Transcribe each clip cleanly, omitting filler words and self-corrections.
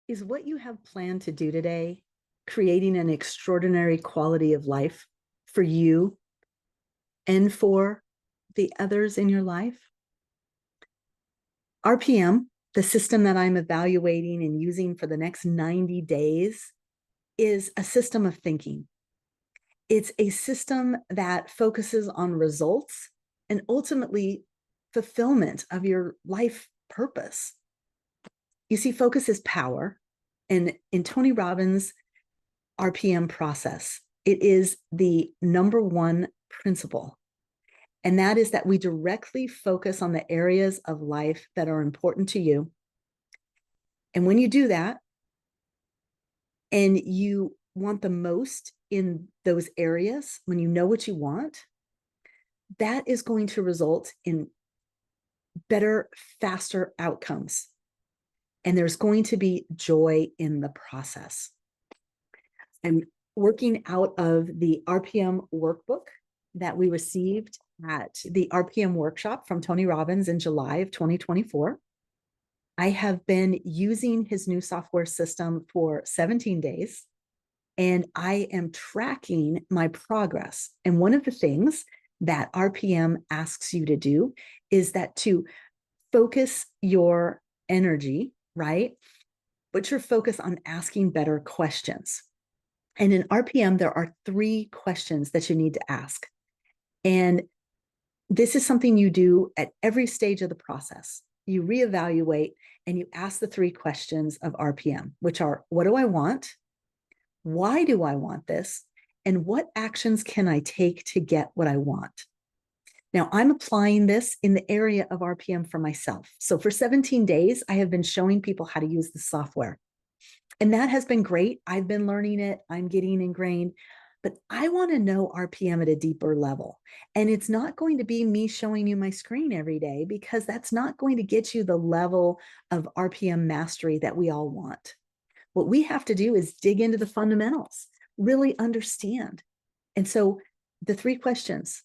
Is what you have planned to do today creating an extraordinary quality of life for you and for the others in your life? RPM, the system that I'm evaluating and using for the next 90 days, is a system of thinking. It's a system that focuses on results and ultimately fulfillment of your life purpose. You see, focus is power. And in Tony Robbins RPM process, it is the number one principle. And that is that we directly focus on the areas of life that are important to you. And when you do that, and you want the most in those areas, when you know what you want, that is going to result in better, faster outcomes. And there's going to be joy in the process. I'm working out of the RPM workbook that we received at the RPM workshop from Tony Robbins in July of 2024. I have been using his new software system for 17 days, and I am tracking my progress. And one of the things that RPM asks you to do is that to focus your energy, right? Put your focus on asking better questions. And in RPM, there are 3 questions that you need to ask. And this is something you do at every stage of the process. You reevaluate and you ask the 3 questions of RPM, which are, what do I want? Why do I want this? And what actions can I take to get what I want? Now, I'm applying this in the area of RPM for myself. So for 17 days, I have been showing people how to use the software. And that has been great. I've been learning it. I'm getting ingrained. But I want to know RPM at a deeper level. And it's not going to be me showing you my screen every day, because that's not going to get you the level of RPM mastery that we all want. What we have to do is dig into the fundamentals, really understand. And so the 3 questions: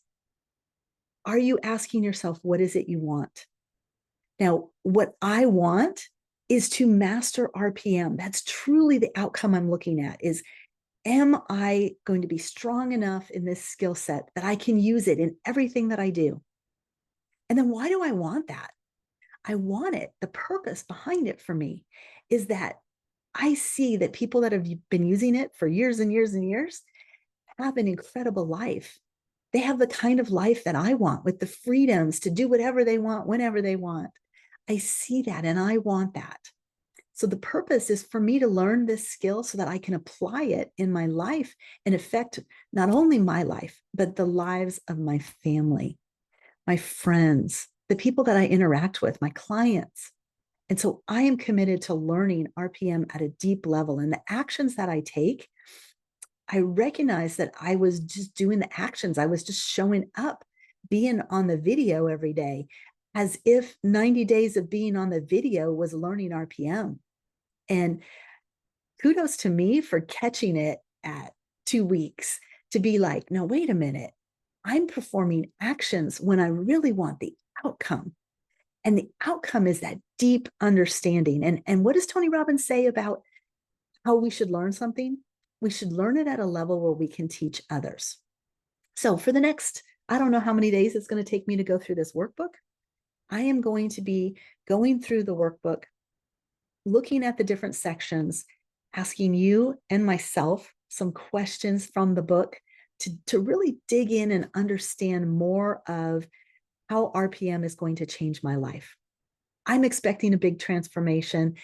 are you asking yourself, what is it you want? Now, what I want is to master RPM. That's truly the outcome I'm looking at is, am I going to be strong enough in this skill set that I can use it in everything that I do? And then why do I want that? I want it. The purpose behind it for me is that I see that people that have been using it for years and years and years have an incredible life. They have the kind of life that I want, with the freedoms to do whatever they want, whenever they want. I see that and I want that. So the purpose is for me to learn this skill so that I can apply it in my life and affect not only my life, but the lives of my family, my friends, the people that I interact with, my clients. And so I am committed to learning RPM at a deep level. And the actions that I take, I recognize that I was just doing the actions. I was just showing up, being on the video every day, as if 90 days of being on the video was learning RPM. And kudos to me for catching it at 2 weeks, to be like, no, wait a minute. I'm performing actions when I really want the outcome. And the outcome is that deep understanding. And what does Tony Robbins say about how we should learn something? We should learn it at a level where we can teach others. So for the next, I don't know how many days it's going to take me to go through this workbook. I am going to be going through the workbook, looking at the different sections, asking you and myself some questions from the book to really dig in and understand more of how RPM is going to change my life. I'm expecting a big transformation.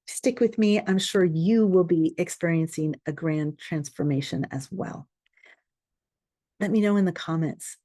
Stick with me. I'm sure you will be experiencing a grand transformation as well. Let me know in the comments,